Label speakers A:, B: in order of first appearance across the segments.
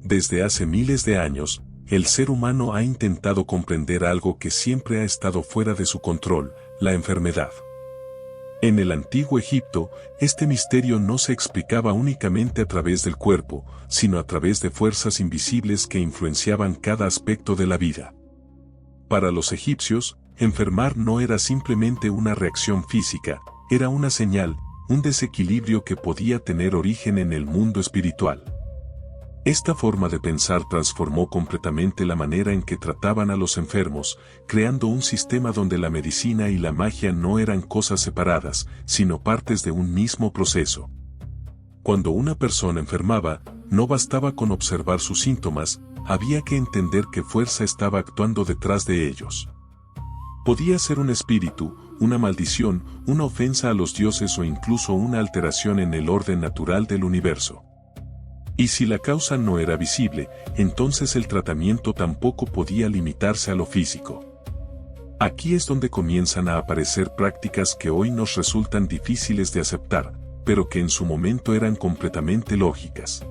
A: Desde hace miles de años, el ser humano ha intentado comprender algo que siempre ha estado fuera de su control, la enfermedad. En el antiguo Egipto, este misterio no se explicaba únicamente a través del cuerpo, sino a través de fuerzas invisibles que influenciaban cada aspecto de la vida. Para los egipcios, enfermar no era simplemente una reacción física, era una señal, un desequilibrio que podía tener origen en el mundo espiritual. Esta forma de pensar transformó completamente la manera en que trataban a los enfermos, creando un sistema donde la medicina y la magia no eran cosas separadas, sino partes de un mismo proceso. Cuando una persona enfermaba, no bastaba con observar sus síntomas, había que entender qué fuerza estaba actuando detrás de ellos. Podía ser un espíritu, una maldición, una ofensa a los dioses o incluso una alteración en el orden natural del universo. Y si la causa no era visible, entonces el tratamiento tampoco podía limitarse a lo físico. Aquí es donde comienzan a aparecer prácticas que hoy nos resultan difíciles de aceptar, pero que en su momento eran completamente lógicas.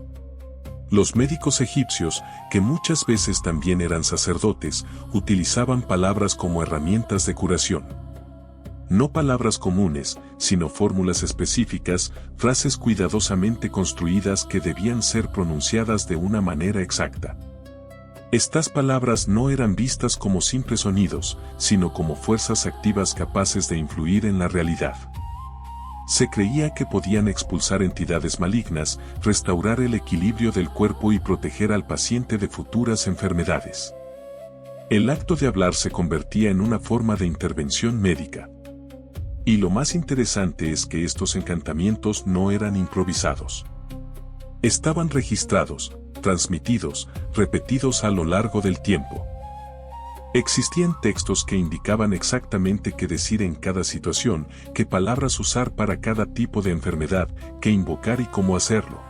A: Los médicos egipcios, que muchas veces también eran sacerdotes, utilizaban palabras como herramientas de curación. No palabras comunes, sino fórmulas específicas, frases cuidadosamente construidas que debían ser pronunciadas de una manera exacta. Estas palabras no eran vistas como simples sonidos, sino como fuerzas activas capaces de influir en la realidad. Se creía que podían expulsar entidades malignas, restaurar el equilibrio del cuerpo y proteger al paciente de futuras enfermedades. El acto de hablar se convertía en una forma de intervención médica. Y lo más interesante es que estos encantamientos no eran improvisados. Estaban registrados, transmitidos, repetidos a lo largo del tiempo. Existían textos que indicaban exactamente qué decir en cada situación, qué palabras usar para cada tipo de enfermedad, qué invocar y cómo hacerlo.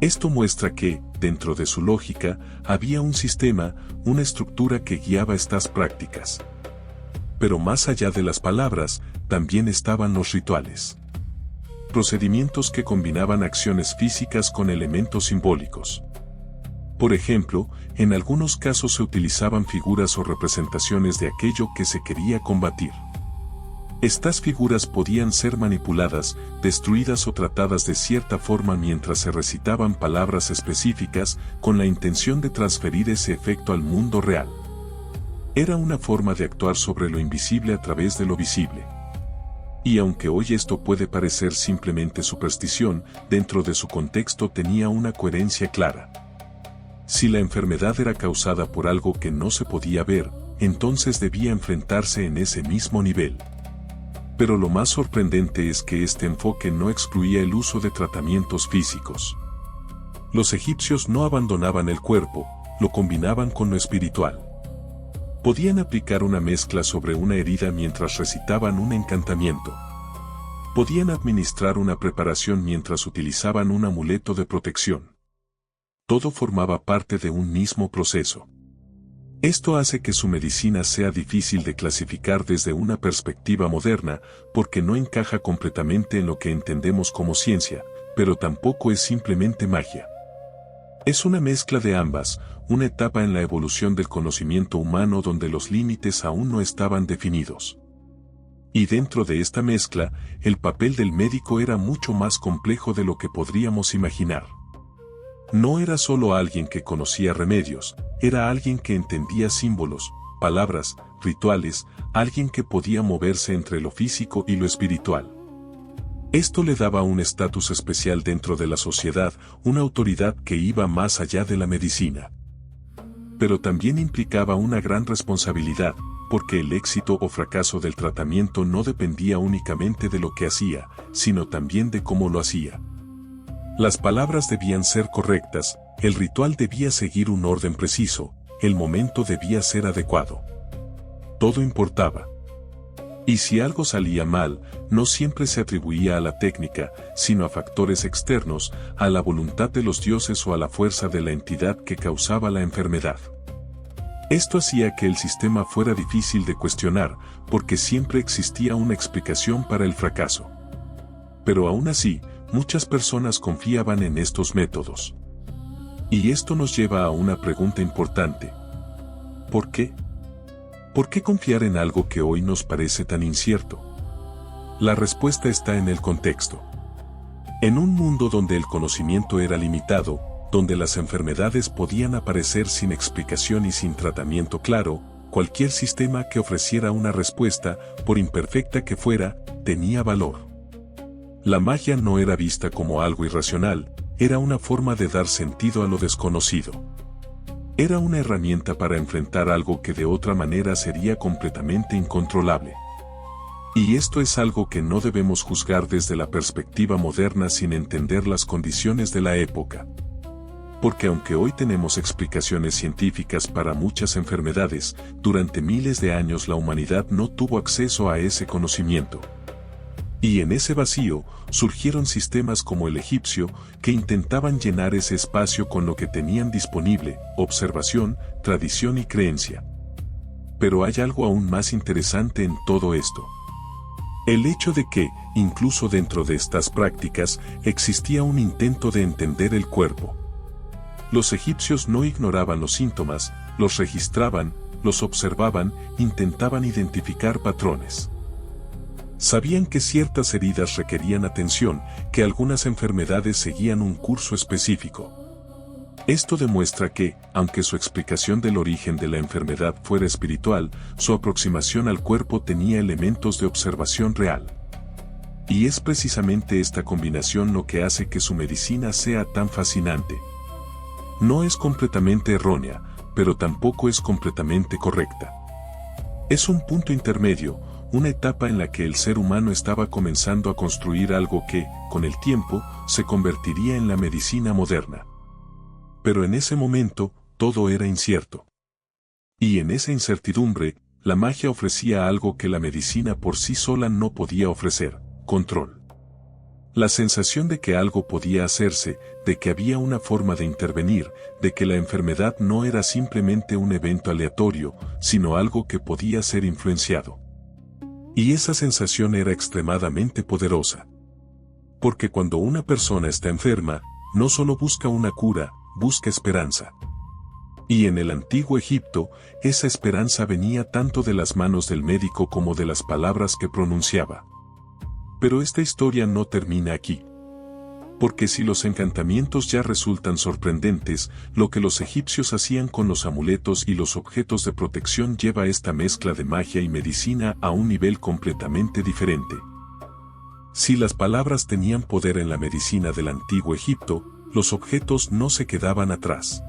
A: Esto muestra que, dentro de su lógica, había un sistema, una estructura que guiaba estas prácticas. Pero más allá de las palabras, también estaban los rituales. Procedimientos que combinaban acciones físicas con elementos simbólicos. Por ejemplo, en algunos casos se utilizaban figuras o representaciones de aquello que se quería combatir. Estas figuras podían ser manipuladas, destruidas o tratadas de cierta forma mientras se recitaban palabras específicas con la intención de transferir ese efecto al mundo real. Era una forma de actuar sobre lo invisible a través de lo visible. Y aunque hoy esto puede parecer simplemente superstición, dentro de su contexto tenía una coherencia clara. Si la enfermedad era causada por algo que no se podía ver, entonces debía enfrentarse en ese mismo nivel. Pero lo más sorprendente es que este enfoque no excluía el uso de tratamientos físicos. Los egipcios no abandonaban el cuerpo, lo combinaban con lo espiritual. Podían aplicar una mezcla sobre una herida mientras recitaban un encantamiento. Podían administrar una preparación mientras utilizaban un amuleto de protección. Todo formaba parte de un mismo proceso. Esto hace que su medicina sea difícil de clasificar desde una perspectiva moderna, porque no encaja completamente en lo que entendemos como ciencia, pero tampoco es simplemente magia. Es una mezcla de ambas, una etapa en la evolución del conocimiento humano donde los límites aún no estaban definidos. Y dentro de esta mezcla, el papel del médico era mucho más complejo de lo que podríamos imaginar. No era solo alguien que conocía remedios, era alguien que entendía símbolos, palabras, rituales, alguien que podía moverse entre lo físico y lo espiritual. Esto le daba un estatus especial dentro de la sociedad, una autoridad que iba más allá de la medicina. Pero también implicaba una gran responsabilidad, porque el éxito o fracaso del tratamiento no dependía únicamente de lo que hacía, sino también de cómo lo hacía. Las palabras debían ser correctas, el ritual debía seguir un orden preciso, el momento debía ser adecuado. Todo importaba. Y si algo salía mal, no siempre se atribuía a la técnica, sino a factores externos, a la voluntad de los dioses o a la fuerza de la entidad que causaba la enfermedad. Esto hacía que el sistema fuera difícil de cuestionar, porque siempre existía una explicación para el fracaso. Pero aún así, muchas personas confiaban en estos métodos. Y esto nos lleva a una pregunta importante. ¿Por qué? ¿Por qué confiar en algo que hoy nos parece tan incierto? La respuesta está en el contexto. En un mundo donde el conocimiento era limitado, donde las enfermedades podían aparecer sin explicación y sin tratamiento claro, cualquier sistema que ofreciera una respuesta, por imperfecta que fuera, tenía valor. La magia no era vista como algo irracional, era una forma de dar sentido a lo desconocido. Era una herramienta para enfrentar algo que de otra manera sería completamente incontrolable. Y esto es algo que no debemos juzgar desde la perspectiva moderna sin entender las condiciones de la época. Porque aunque hoy tenemos explicaciones científicas para muchas enfermedades, durante miles de años la humanidad no tuvo acceso a ese conocimiento. Y en ese vacío, surgieron sistemas como el egipcio, que intentaban llenar ese espacio con lo que tenían disponible: observación, tradición y creencia. Pero hay algo aún más interesante en todo esto. El hecho de que, incluso dentro de estas prácticas, existía un intento de entender el cuerpo. Los egipcios no ignoraban los síntomas, los registraban, los observaban, intentaban identificar patrones. Sabían que ciertas heridas requerían atención, que algunas enfermedades seguían un curso específico. Esto demuestra que, aunque su explicación del origen de la enfermedad fuera espiritual, su aproximación al cuerpo tenía elementos de observación real. Y es precisamente esta combinación lo que hace que su medicina sea tan fascinante. No es completamente errónea, pero tampoco es completamente correcta. Es un punto intermedio, una etapa en la que el ser humano estaba comenzando a construir algo que, con el tiempo, se convertiría en la medicina moderna. Pero en ese momento, todo era incierto. Y en esa incertidumbre, la magia ofrecía algo que la medicina por sí sola no podía ofrecer: control. La sensación de que algo podía hacerse, de que había una forma de intervenir, de que la enfermedad no era simplemente un evento aleatorio, sino algo que podía ser influenciado. Y esa sensación era extremadamente poderosa. Porque cuando una persona está enferma, no solo busca una cura, busca esperanza. Y en el antiguo Egipto, esa esperanza venía tanto de las manos del médico como de las palabras que pronunciaba. Pero esta historia no termina aquí. Porque si los encantamientos ya resultan sorprendentes, lo que los egipcios hacían con los amuletos y los objetos de protección lleva esta mezcla de magia y medicina a un nivel completamente diferente. Si las palabras tenían poder en la medicina del antiguo Egipto, los objetos no se quedaban atrás.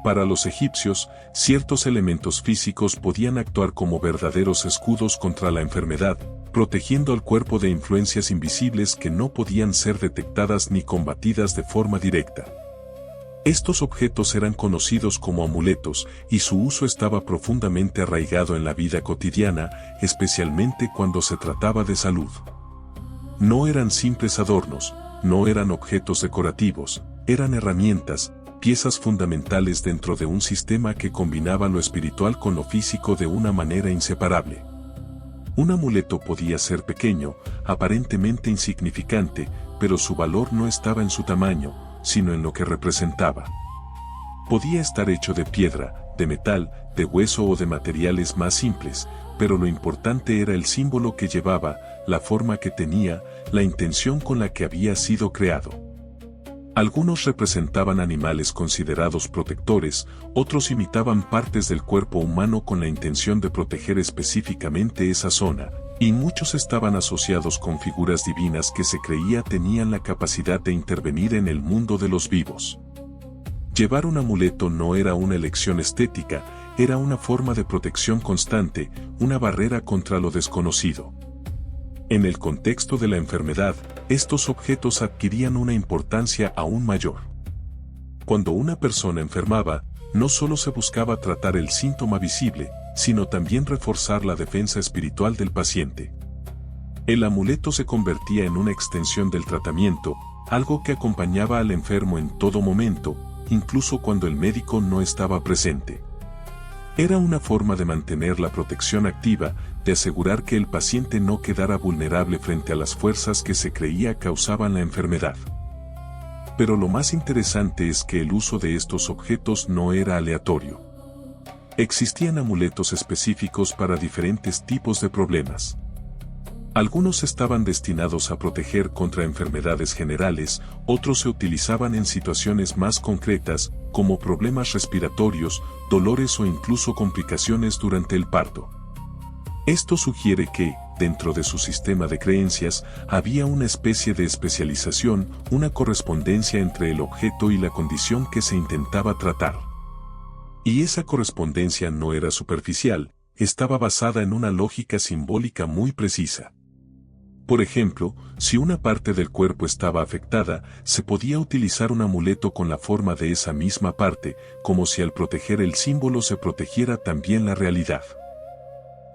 A: Para los egipcios, ciertos elementos físicos podían actuar como verdaderos escudos contra la enfermedad, protegiendo al cuerpo de influencias invisibles que no podían ser detectadas ni combatidas de forma directa. Estos objetos eran conocidos como amuletos, y su uso estaba profundamente arraigado en la vida cotidiana, especialmente cuando se trataba de salud. No eran simples adornos, no eran objetos decorativos, eran herramientas, piezas fundamentales dentro de un sistema que combinaba lo espiritual con lo físico de una manera inseparable. Un amuleto podía ser pequeño, aparentemente insignificante, pero su valor no estaba en su tamaño, sino en lo que representaba. Podía estar hecho de piedra, de metal, de hueso o de materiales más simples, pero lo importante era el símbolo que llevaba, la forma que tenía, la intención con la que había sido creado. Algunos representaban animales considerados protectores, otros imitaban partes del cuerpo humano con la intención de proteger específicamente esa zona, y muchos estaban asociados con figuras divinas que se creía tenían la capacidad de intervenir en el mundo de los vivos. Llevar un amuleto no era una elección estética, era una forma de protección constante, una barrera contra lo desconocido. En el contexto de la enfermedad, estos objetos adquirían una importancia aún mayor. Cuando una persona enfermaba, no solo se buscaba tratar el síntoma visible, sino también reforzar la defensa espiritual del paciente. El amuleto se convertía en una extensión del tratamiento, algo que acompañaba al enfermo en todo momento, incluso cuando el médico no estaba presente. Era una forma de mantener la protección activa, de asegurar que el paciente no quedara vulnerable frente a las fuerzas que se creía causaban la enfermedad. Pero lo más interesante es que el uso de estos objetos no era aleatorio. Existían amuletos específicos para diferentes tipos de problemas. Algunos estaban destinados a proteger contra enfermedades generales, otros se utilizaban en situaciones más concretas, como problemas respiratorios, dolores o incluso complicaciones durante el parto. Esto sugiere que, dentro de su sistema de creencias, había una especie de especialización, una correspondencia entre el objeto y la condición que se intentaba tratar. Y esa correspondencia no era superficial, estaba basada en una lógica simbólica muy precisa. Por ejemplo, si una parte del cuerpo estaba afectada, se podía utilizar un amuleto con la forma de esa misma parte, como si al proteger el símbolo se protegiera también la realidad.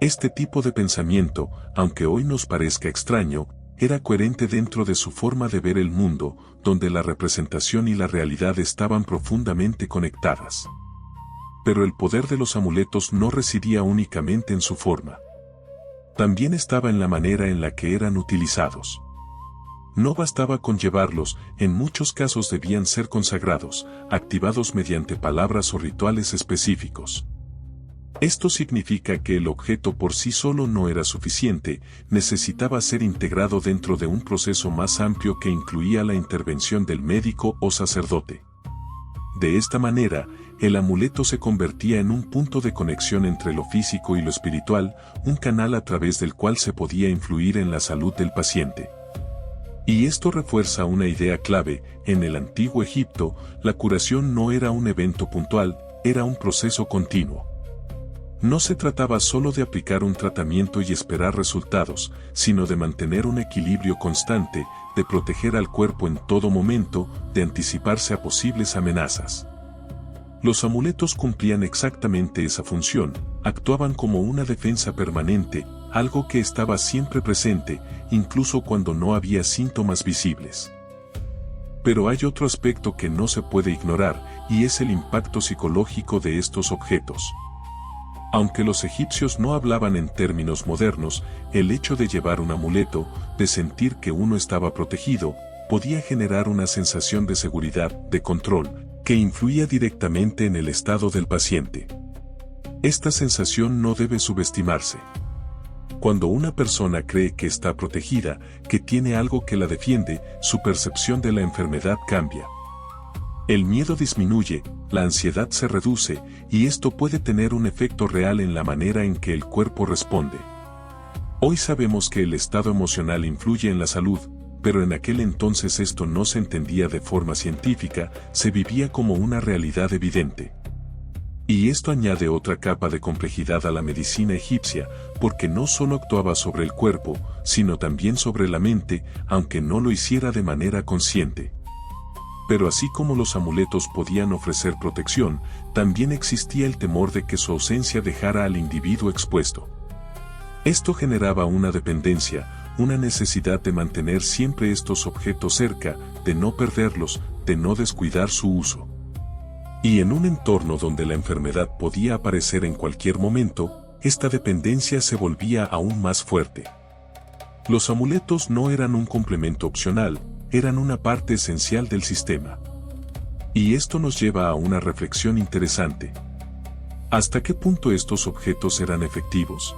A: Este tipo de pensamiento, aunque hoy nos parezca extraño, era coherente dentro de su forma de ver el mundo, donde la representación y la realidad estaban profundamente conectadas. Pero el poder de los amuletos no residía únicamente en su forma. También estaba en la manera en la que eran utilizados. No bastaba con llevarlos, en muchos casos debían ser consagrados, activados mediante palabras o rituales específicos. Esto significa que el objeto por sí solo no era suficiente, necesitaba ser integrado dentro de un proceso más amplio que incluía la intervención del médico o sacerdote. De esta manera, el amuleto se convertía en un punto de conexión entre lo físico y lo espiritual, un canal a través del cual se podía influir en la salud del paciente. Y esto refuerza una idea clave: en el antiguo Egipto, la curación no era un evento puntual, era un proceso continuo. No se trataba solo de aplicar un tratamiento y esperar resultados, sino de mantener un equilibrio constante, de proteger al cuerpo en todo momento, de anticiparse a posibles amenazas. Los amuletos cumplían exactamente esa función, actuaban como una defensa permanente, algo que estaba siempre presente, incluso cuando no había síntomas visibles. Pero hay otro aspecto que no se puede ignorar, y es el impacto psicológico de estos objetos. Aunque los egipcios no hablaban en términos modernos, el hecho de llevar un amuleto, de sentir que uno estaba protegido, podía generar una sensación de seguridad, de control, que influía directamente en el estado del paciente. Esta sensación no debe subestimarse. Cuando una persona cree que está protegida, que tiene algo que la defiende, su percepción de la enfermedad cambia. El miedo disminuye, la ansiedad se reduce, y esto puede tener un efecto real en la manera en que el cuerpo responde. Hoy sabemos que el estado emocional influye en la salud, pero en aquel entonces esto no se entendía de forma científica, se vivía como una realidad evidente. Y esto añade otra capa de complejidad a la medicina egipcia, porque no solo actuaba sobre el cuerpo, sino también sobre la mente, aunque no lo hiciera de manera consciente. Pero así como los amuletos podían ofrecer protección, también existía el temor de que su ausencia dejara al individuo expuesto. Esto generaba una dependencia, una necesidad de mantener siempre estos objetos cerca, de no perderlos, de no descuidar su uso. Y en un entorno donde la enfermedad podía aparecer en cualquier momento, esta dependencia se volvía aún más fuerte. Los amuletos no eran un complemento opcional, eran una parte esencial del sistema. Y esto nos lleva a una reflexión interesante. ¿Hasta qué punto estos objetos eran efectivos?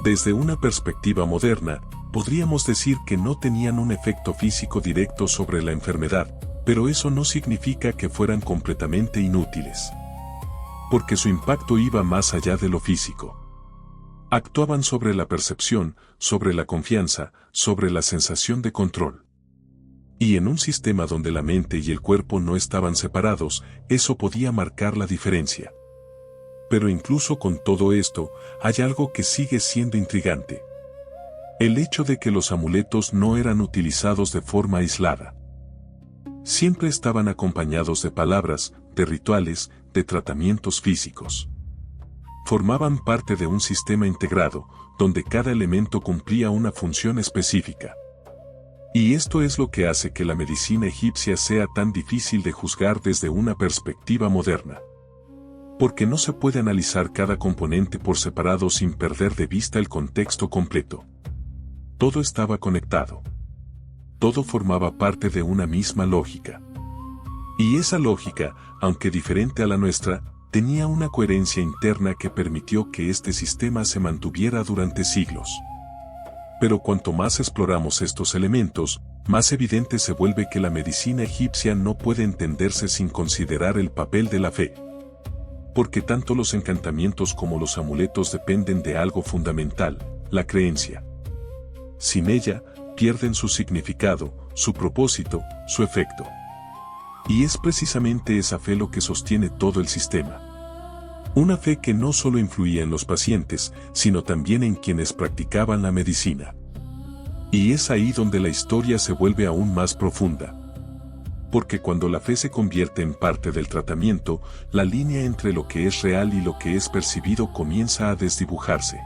A: Desde una perspectiva moderna, podríamos decir que no tenían un efecto físico directo sobre la enfermedad, pero eso no significa que fueran completamente inútiles. Porque su impacto iba más allá de lo físico. Actuaban sobre la percepción, sobre la confianza, sobre la sensación de control. Y en un sistema donde la mente y el cuerpo no estaban separados, eso podía marcar la diferencia. Pero incluso con todo esto, hay algo que sigue siendo intrigante. El hecho de que los amuletos no eran utilizados de forma aislada. Siempre estaban acompañados de palabras, de rituales, de tratamientos físicos. Formaban parte de un sistema integrado, donde cada elemento cumplía una función específica. Y esto es lo que hace que la medicina egipcia sea tan difícil de juzgar desde una perspectiva moderna. Porque no se puede analizar cada componente por separado sin perder de vista el contexto completo. Todo estaba conectado. todo formaba parte de una misma lógica. Y esa lógica, aunque diferente a la nuestra, tenía una coherencia interna que permitió que este sistema se mantuviera durante siglos. Pero cuanto más exploramos estos elementos, más evidente se vuelve que la medicina egipcia no puede entenderse sin considerar el papel de la fe. Porque tanto los encantamientos como los amuletos dependen de algo fundamental, la creencia. Sin ella, pierden su significado, su propósito, su efecto. Y es precisamente esa fe lo que sostiene todo el sistema. Una fe que no solo influía en los pacientes, sino también en quienes practicaban la medicina. Y es ahí donde la historia se vuelve aún más profunda. Porque cuando la fe se convierte en parte del tratamiento, la línea entre lo que es real y lo que es percibido comienza a desdibujarse.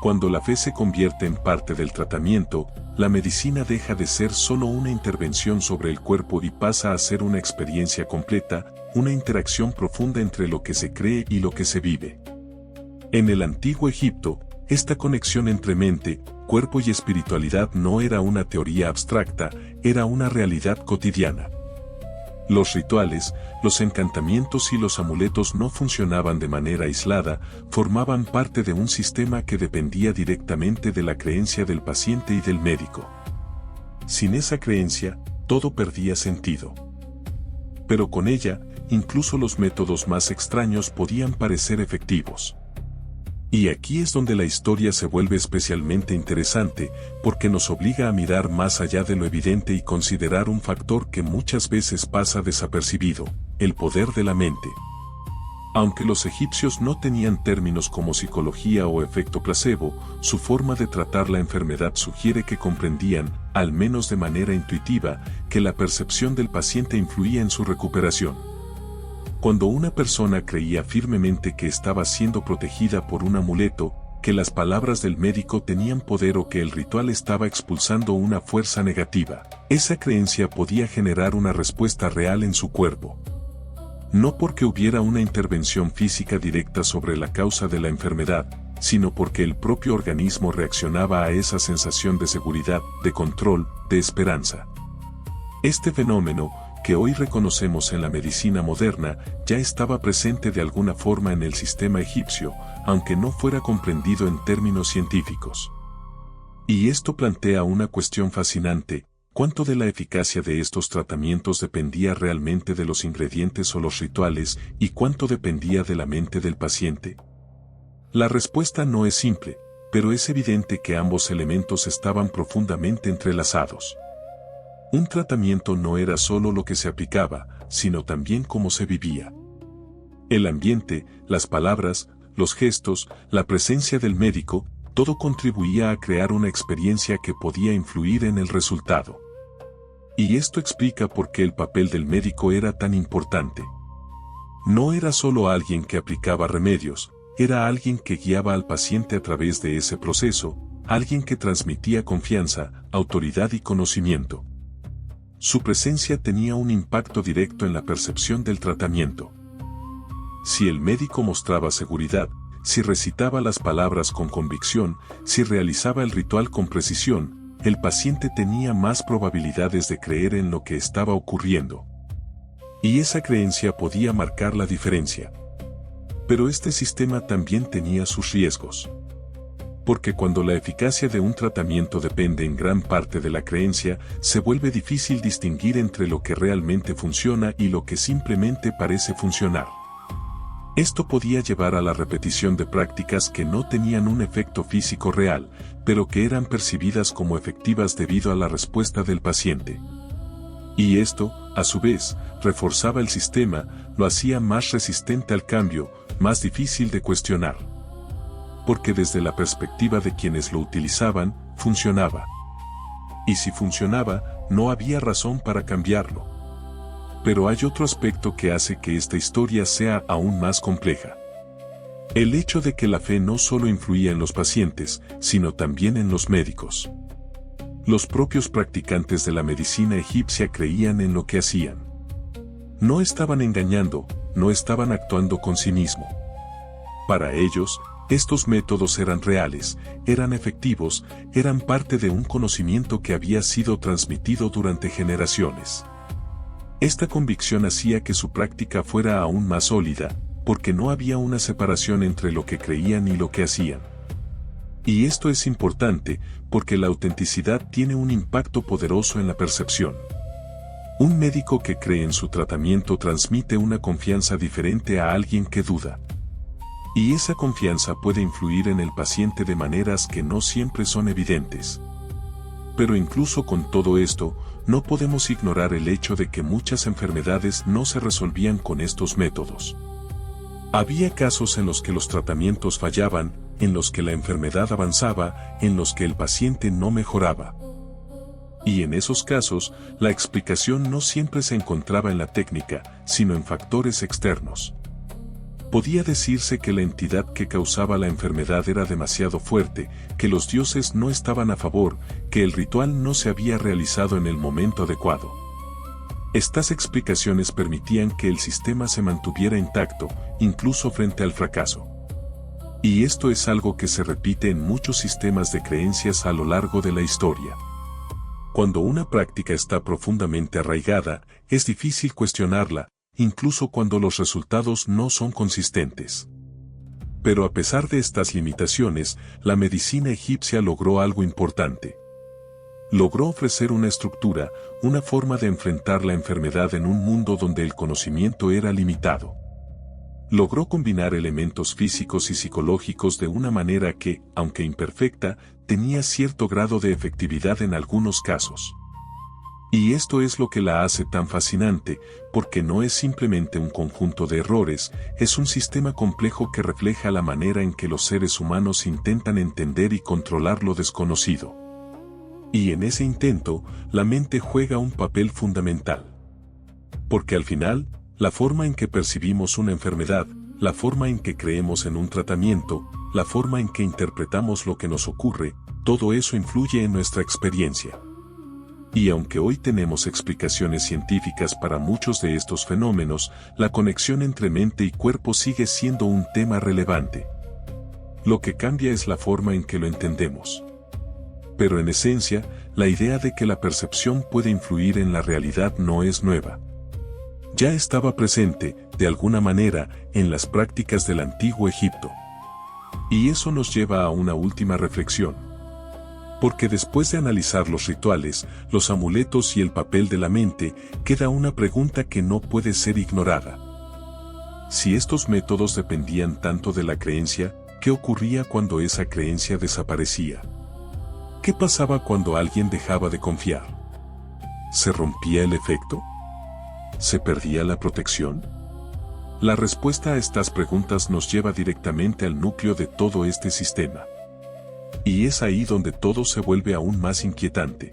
A: Cuando la fe se convierte en parte del tratamiento, la medicina deja de ser solo una intervención sobre el cuerpo y pasa a ser una experiencia completa, una interacción profunda entre lo que se cree y lo que se vive. En el antiguo Egipto, esta conexión entre mente, cuerpo y espiritualidad no era una teoría abstracta, era una realidad cotidiana. Los rituales, los encantamientos y los amuletos no funcionaban de manera aislada, formaban parte de un sistema que dependía directamente de la creencia del paciente y del médico. Sin esa creencia, todo perdía sentido. Pero con ella, incluso los métodos más extraños podían parecer efectivos. Y aquí es donde la historia se vuelve especialmente interesante, porque nos obliga a mirar más allá de lo evidente y considerar un factor que muchas veces pasa desapercibido, el poder de la mente. Aunque los egipcios no tenían términos como psicología o efecto placebo, su forma de tratar la enfermedad sugiere que comprendían, al menos de manera intuitiva, que la percepción del paciente influía en su recuperación. Cuando una persona creía firmemente que estaba siendo protegida por un amuleto, que las palabras del médico tenían poder o que el ritual estaba expulsando una fuerza negativa, esa creencia podía generar una respuesta real en su cuerpo. No porque hubiera una intervención física directa sobre la causa de la enfermedad, sino porque el propio organismo reaccionaba a esa sensación de seguridad, de control, de esperanza. Este fenómeno, que hoy reconocemos en la medicina moderna, ya estaba presente de alguna forma en el sistema egipcio, aunque no fuera comprendido en términos científicos. Y esto plantea una cuestión fascinante: ¿cuánto de la eficacia de estos tratamientos dependía realmente de los ingredientes o los rituales, y cuánto dependía de la mente del paciente? La respuesta no es simple, pero es evidente que ambos elementos estaban profundamente entrelazados. Un tratamiento no era solo lo que se aplicaba, sino también cómo se vivía. El ambiente, las palabras, los gestos, la presencia del médico, todo contribuía a crear una experiencia que podía influir en el resultado. Y esto explica por qué el papel del médico era tan importante. No era solo alguien que aplicaba remedios, era alguien que guiaba al paciente a través de ese proceso, alguien que transmitía confianza, autoridad y conocimiento. Su presencia tenía un impacto directo en la percepción del tratamiento. Si el médico mostraba seguridad, si recitaba las palabras con convicción, si realizaba el ritual con precisión, el paciente tenía más probabilidades de creer en lo que estaba ocurriendo. Y esa creencia podía marcar la diferencia. Pero este sistema también tenía sus riesgos. Porque cuando la eficacia de un tratamiento depende en gran parte de la creencia, se vuelve difícil distinguir entre lo que realmente funciona y lo que simplemente parece funcionar. Esto podía llevar a la repetición de prácticas que no tenían un efecto físico real, pero que eran percibidas como efectivas debido a la respuesta del paciente. Y esto, a su vez, reforzaba el sistema, lo hacía más resistente al cambio, más difícil de cuestionar. Porque desde la perspectiva de quienes lo utilizaban, funcionaba. Y si funcionaba, no había razón para cambiarlo. Pero hay otro aspecto que hace que esta historia sea aún más compleja. El hecho de que la fe no solo influía en los pacientes, sino también en los médicos. Los propios practicantes de la medicina egipcia creían en lo que hacían. No estaban engañando, no estaban actuando con cinismo. Para ellos, Estos métodos eran reales, eran efectivos, eran parte de un conocimiento que había sido transmitido durante generaciones. Esta convicción hacía que su práctica fuera aún más sólida, porque no había una separación entre lo que creían y lo que hacían. Y esto es importante, porque la autenticidad tiene un impacto poderoso en la percepción. Un médico que cree en su tratamiento transmite una confianza diferente a alguien que duda. Y esa confianza puede influir en el paciente de maneras que no siempre son evidentes. Pero incluso con todo esto, no podemos ignorar el hecho de que muchas enfermedades no se resolvían con estos métodos. Había casos en los que los tratamientos fallaban, en los que la enfermedad avanzaba, en los que el paciente no mejoraba. Y en esos casos, la explicación no siempre se encontraba en la técnica, sino en factores externos. Podía decirse que la entidad que causaba la enfermedad era demasiado fuerte, que los dioses no estaban a favor, que el ritual no se había realizado en el momento adecuado. Estas explicaciones permitían que el sistema se mantuviera intacto, incluso frente al fracaso. Y esto es algo que se repite en muchos sistemas de creencias a lo largo de la historia. Cuando una práctica está profundamente arraigada, es difícil cuestionarla, incluso cuando los resultados no son consistentes. Pero a pesar de estas limitaciones, la medicina egipcia logró algo importante. Logró ofrecer una estructura, una forma de enfrentar la enfermedad en un mundo donde el conocimiento era limitado. Logró combinar elementos físicos y psicológicos de una manera que, aunque imperfecta, tenía cierto grado de efectividad en algunos casos. Y esto es lo que la hace tan fascinante, porque no es simplemente un conjunto de errores, es un sistema complejo que refleja la manera en que los seres humanos intentan entender y controlar lo desconocido. Y en ese intento, la mente juega un papel fundamental. Porque al final, la forma en que percibimos una enfermedad, la forma en que creemos en un tratamiento, la forma en que interpretamos lo que nos ocurre, todo eso influye en nuestra experiencia. Y aunque hoy tenemos explicaciones científicas para muchos de estos fenómenos, la conexión entre mente y cuerpo sigue siendo un tema relevante. Lo que cambia es la forma en que lo entendemos. Pero en esencia, la idea de que la percepción puede influir en la realidad no es nueva. Ya estaba presente, de alguna manera, en las prácticas del antiguo Egipto. Y eso nos lleva a una última reflexión. Porque después de analizar los rituales, los amuletos y el papel de la mente, queda una pregunta que no puede ser ignorada. Si estos métodos dependían tanto de la creencia, ¿qué ocurría cuando esa creencia desaparecía? ¿Qué pasaba cuando alguien dejaba de confiar? ¿Se rompía el efecto? ¿Se perdía la protección? La respuesta a estas preguntas nos lleva directamente al núcleo de todo este sistema. Y es ahí donde todo se vuelve aún más inquietante.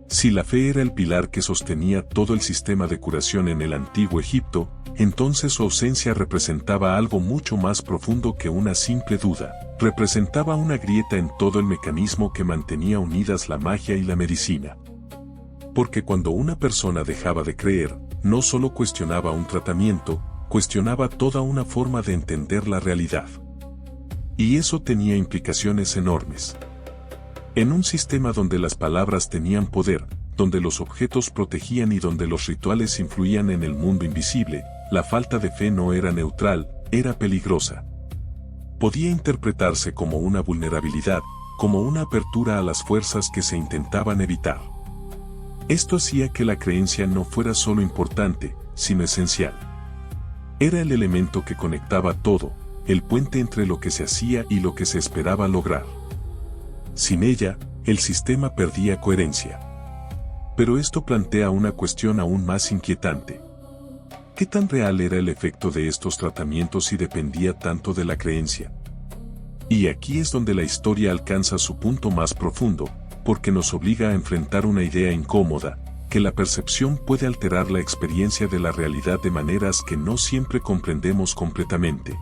A: Si la fe era el pilar que sostenía todo el sistema de curación en el antiguo Egipto, entonces su ausencia representaba algo mucho más profundo que una simple duda. Representaba una grieta en todo el mecanismo que mantenía unidas la magia y la medicina. Porque cuando una persona dejaba de creer, no solo cuestionaba un tratamiento, cuestionaba toda una forma de entender la realidad. Y eso tenía implicaciones enormes. En un sistema donde las palabras tenían poder, donde los objetos protegían y donde los rituales influían en el mundo invisible, la falta de fe no era neutral, era peligrosa. Podía interpretarse como una vulnerabilidad, como una apertura a las fuerzas que se intentaban evitar. Esto hacía que la creencia no fuera solo importante, sino esencial. Era el elemento que conectaba todo, el puente entre lo que se hacía y lo que se esperaba lograr. Sin ella, el sistema perdía coherencia. Pero esto plantea una cuestión aún más inquietante. ¿Qué tan real era el efecto de estos tratamientos si dependía tanto de la creencia? Y aquí es donde la historia alcanza su punto más profundo, porque nos obliga a enfrentar una idea incómoda, que la percepción puede alterar la experiencia de la realidad de maneras que no siempre comprendemos completamente.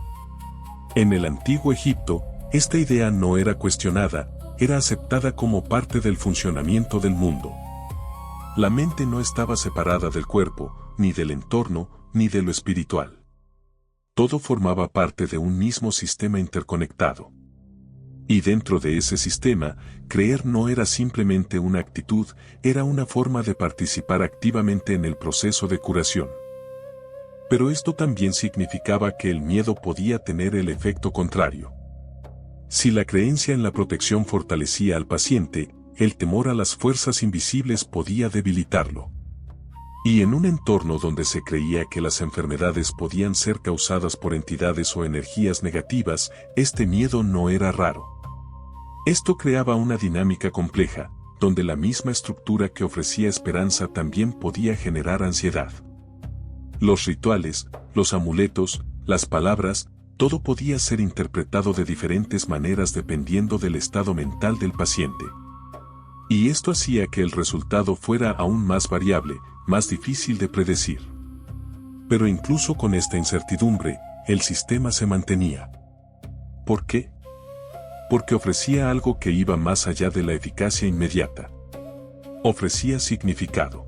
A: En el antiguo Egipto, esta idea no era cuestionada, era aceptada como parte del funcionamiento del mundo. La mente no estaba separada del cuerpo, ni del entorno, ni de lo espiritual. Todo formaba parte de un mismo sistema interconectado. Y dentro de ese sistema, creer no era simplemente una actitud, era una forma de participar activamente en el proceso de curación. Pero esto también significaba que el miedo podía tener el efecto contrario. Si la creencia en la protección fortalecía al paciente, el temor a las fuerzas invisibles podía debilitarlo. Y en un entorno donde se creía que las enfermedades podían ser causadas por entidades o energías negativas, este miedo no era raro. Esto creaba una dinámica compleja, donde la misma estructura que ofrecía esperanza también podía generar ansiedad. Los rituales, los amuletos, las palabras, todo podía ser interpretado de diferentes maneras dependiendo del estado mental del paciente. Y esto hacía que el resultado fuera aún más variable, más difícil de predecir. Pero incluso con esta incertidumbre, el sistema se mantenía. ¿Por qué? Porque ofrecía algo que iba más allá de la eficacia inmediata. Ofrecía significado.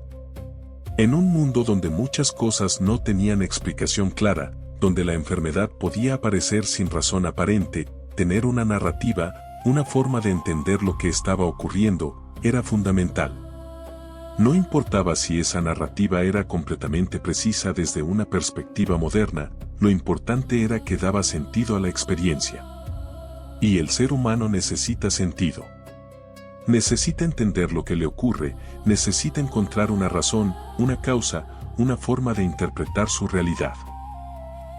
A: En un mundo donde muchas cosas no tenían explicación clara, donde la enfermedad podía aparecer sin razón aparente, tener una narrativa, una forma de entender lo que estaba ocurriendo, era fundamental. No importaba si esa narrativa era completamente precisa desde una perspectiva moderna, lo importante era que daba sentido a la experiencia. Y el ser humano necesita sentido. Necesita entender lo que le ocurre, necesita encontrar una razón, una causa, una forma de interpretar su realidad.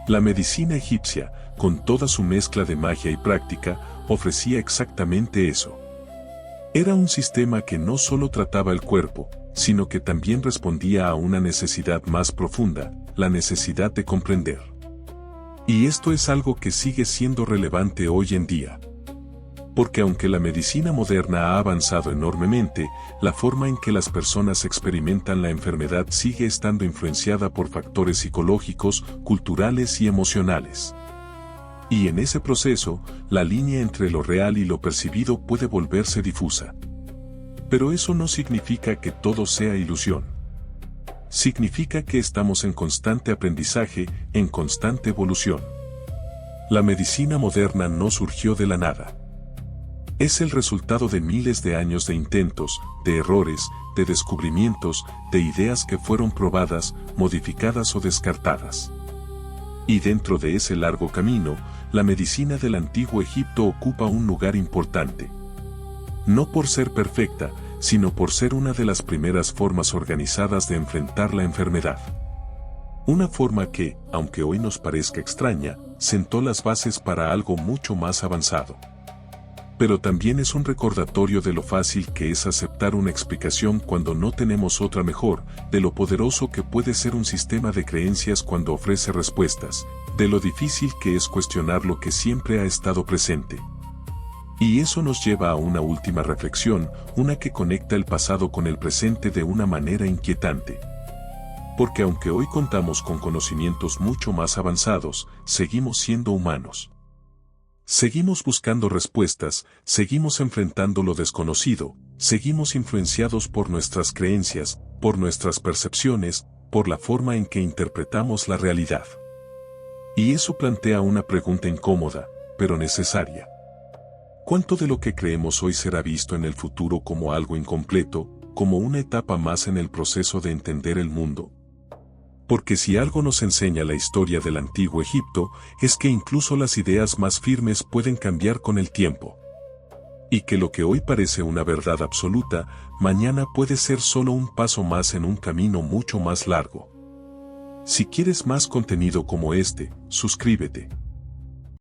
A: La medicina egipcia, con toda su mezcla de magia y práctica, ofrecía exactamente eso. Era un sistema que no solo trataba el cuerpo, sino que también respondía a una necesidad más profunda, la necesidad de comprender. Y esto es algo que sigue siendo relevante hoy en día. Porque aunque la medicina moderna ha avanzado enormemente, la forma en que las personas experimentan la enfermedad sigue estando influenciada por factores psicológicos, culturales y emocionales. Y en ese proceso, la línea entre lo real y lo percibido puede volverse difusa. Pero eso no significa que todo sea ilusión. Significa que estamos en constante aprendizaje, en constante evolución. La medicina moderna no surgió de la nada. Es el resultado de miles de años de intentos, de errores, de descubrimientos, de ideas que fueron probadas, modificadas o descartadas. Y dentro de ese largo camino, la medicina del antiguo Egipto ocupa un lugar importante. No por ser perfecta, sino por ser una de las primeras formas organizadas de enfrentar la enfermedad. Una forma que, aunque hoy nos parezca extraña, sentó las bases para algo mucho más avanzado. Pero también es un recordatorio de lo fácil que es aceptar una explicación cuando no tenemos otra mejor, de lo poderoso que puede ser un sistema de creencias cuando ofrece respuestas, de lo difícil que es cuestionar lo que siempre ha estado presente. Y eso nos lleva a una última reflexión, una que conecta el pasado con el presente de una manera inquietante. Porque aunque hoy contamos con conocimientos mucho más avanzados, seguimos siendo humanos. Seguimos buscando respuestas, seguimos enfrentando lo desconocido, seguimos influenciados por nuestras creencias, por nuestras percepciones, por la forma en que interpretamos la realidad. Y eso plantea una pregunta incómoda, pero necesaria. ¿Cuánto de lo que creemos hoy será visto en el futuro como algo incompleto, como una etapa más en el proceso de entender el mundo? Porque si algo nos enseña la historia del antiguo Egipto, es que incluso las ideas más firmes pueden cambiar con el tiempo. Y que lo que hoy parece una verdad absoluta, mañana puede ser solo un paso más en un camino mucho más largo. Si quieres más contenido como este, suscríbete.